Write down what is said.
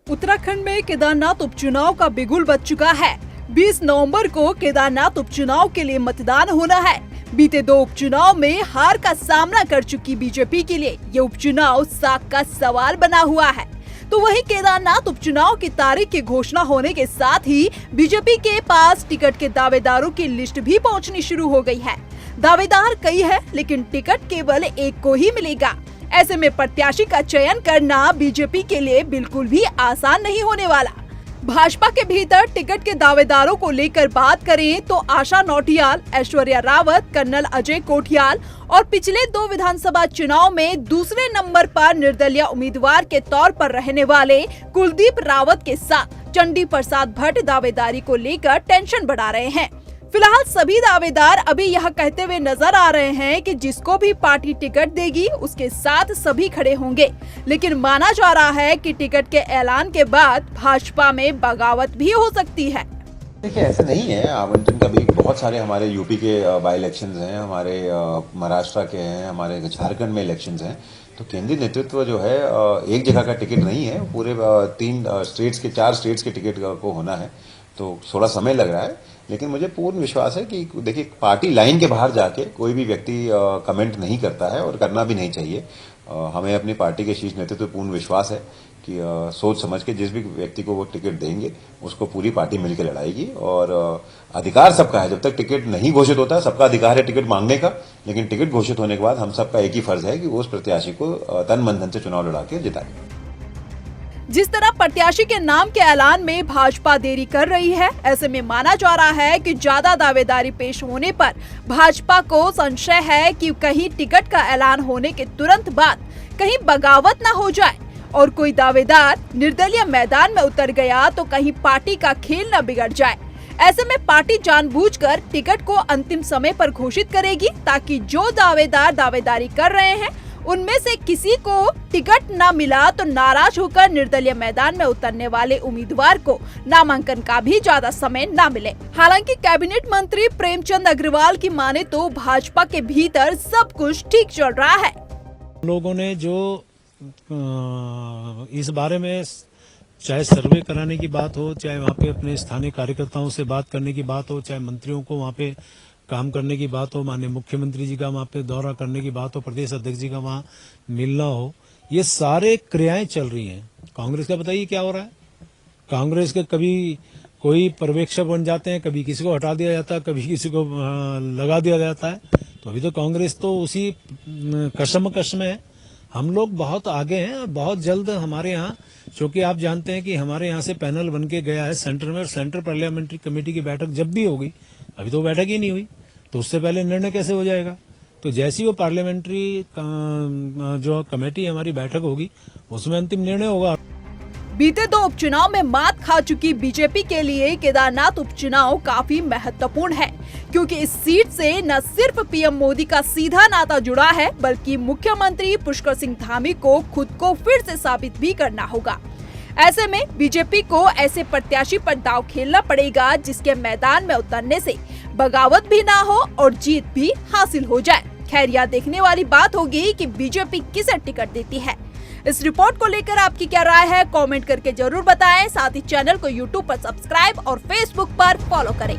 उत्तराखंड में केदारनाथ उपचुनाव का बिगुल बज चुका है। 20 नवंबर को केदारनाथ उपचुनाव के लिए मतदान होना है। बीते 2 उपचुनाव में हार का सामना कर चुकी बीजेपी के लिए ये उपचुनाव साख का सवाल बना हुआ है। तो वहीं केदारनाथ उपचुनाव की तारीख की घोषणा होने के साथ ही बीजेपी के पास टिकट के दावेदारों की लिस्ट भी पहुंचनी शुरू हो गई है। दावेदार कई है, लेकिन टिकट केवल एक को ही मिलेगा। ऐसे में प्रत्याशी का चयन करना बीजेपी के लिए बिल्कुल भी आसान नहीं होने वाला। भाजपा के भीतर टिकट के दावेदारों को लेकर बात करें तो आशा नौटियाल, ऐश्वर्या रावत, कर्नल अजय कोठियाल और पिछले 2 विधानसभा चुनाव में दूसरे नंबर पर निर्दलीय उम्मीदवार के तौर पर रहने वाले कुलदीप रावत के साथ चंडी प्रसाद भट्ट दावेदारी को लेकर टेंशन बढ़ा रहे हैं। फिलहाल सभी दावेदार अभी यह कहते हुए नजर आ रहे हैं कि जिसको भी पार्टी टिकट देगी उसके साथ सभी खड़े होंगे, लेकिन माना जा रहा है कि टिकट के ऐलान के बाद भाजपा में बगावत भी हो सकती है। देखिए, ऐसा नहीं है। आवंटन का भी बहुत सारे हमारे यूपी के बाई इलेक्शंस हैं, हमारे महाराष्ट्र के हैं, हमारे झारखंड में इलेक्शंस हैं। तो केंद्रीय नेतृत्व जो है एक जगह का टिकट नहीं है, पूरे 4 स्टेट्स के टिकट को होना है। तो थोड़ा समय लग रहा है, लेकिन मुझे पूर्ण विश्वास है कि देखिए, पार्टी लाइन के बाहर जाके कोई भी व्यक्ति कमेंट नहीं करता है और करना भी नहीं चाहिए। हमें अपनी पार्टी के शीर्ष नेतृत्व पर पूर्ण विश्वास है कि सोच समझ के जिस भी व्यक्ति को वो टिकट देंगे उसको पूरी पार्टी मिलकर लड़ाएगी। और अधिकार सबका है, जब तक टिकट नहीं घोषित होता सबका अधिकार है टिकट मांगने का, लेकिन टिकट घोषित होने के बाद हम सबका एक ही फर्ज है कि उस प्रत्याशी को तन मन धन से चुनाव लड़ा के जिताएं। जिस तरह प्रत्याशी के नाम के ऐलान में भाजपा देरी कर रही है, ऐसे में माना जा रहा है कि ज्यादा दावेदारी पेश होने पर भाजपा को संशय है कि कहीं टिकट का ऐलान होने के तुरंत बाद कहीं बगावत न हो जाए और कोई दावेदार निर्दलीय मैदान में उतर गया तो कहीं पार्टी का खेल न बिगड़ जाए। ऐसे में पार्टी जानबूझकर टिकट को अंतिम समय पर घोषित करेगी ताकि जो दावेदार दावेदारी कर रहे हैं उनमें से किसी को टिकट न मिला तो नाराज होकर निर्दलीय मैदान में उतरने वाले उम्मीदवार को नामांकन का भी ज्यादा समय न मिले। हालांकि कैबिनेट मंत्री प्रेमचंद अग्रवाल की माने तो भाजपा के भीतर सब कुछ ठीक चल रहा है। लोगों ने जो इस बारे में चाहे सर्वे कराने की बात हो, चाहे वहाँ पे अपने स्थानीय कार्यकर्ताओं से बात करने की बात हो, चाहे मंत्रियों को वहाँ पे काम करने की बात हो, माननीय मुख्यमंत्री जी का वहाँ पे दौरा करने की बात हो, प्रदेश अध्यक्ष जी का वहाँ मिलना हो, ये सारे क्रियाएं चल रही हैं। कांग्रेस का बताइए क्या हो रहा है। कांग्रेस के कभी कोई पर्यवेक्षक बन जाते हैं, कभी किसी को हटा दिया जाता है, कभी किसी को लगा दिया जाता है। तो अभी तो कांग्रेस तो उसी कशमकश में है। हम लोग बहुत आगे हैं और बहुत जल्द हमारे यहाँ, क्योंकि आप जानते हैं कि हमारे यहाँ से पैनल बन के गया है सेंटर में, और सेंट्रल पार्लियामेंट्री कमेटी की बैठक जब भी होगी, अभी तो बैठक ही नहीं हुई, तो उससे पहले निर्णय कैसे हो जाएगा। तो जैसी वो पार्लियामेंट्री जो कमेटी हमारी बैठक होगी उसमें अंतिम निर्णय होगा। बीते 2 उपचुनाव में मात खा चुकी बीजेपी के लिए केदारनाथ उपचुनाव काफी महत्वपूर्ण है, क्योंकि इस सीट से न सिर्फ पीएम मोदी का सीधा नाता जुड़ा है, बल्कि मुख्यमंत्री पुष्कर सिंह धामी को खुद को फिर से साबित भी करना होगा। ऐसे में बीजेपी को ऐसे प्रत्याशी पर दांव खेलना पड़ेगा जिसके मैदान में उतरने से बगावत भी ना हो और जीत भी हासिल हो जाए। खैर, यह देखने वाली बात होगी कि बीजेपी किसे टिकट देती है। इस रिपोर्ट को लेकर आपकी क्या राय है, कमेंट करके जरूर बताएं। साथ ही चैनल को यूट्यूब पर सब्सक्राइब और फेसबुक पर फॉलो करें।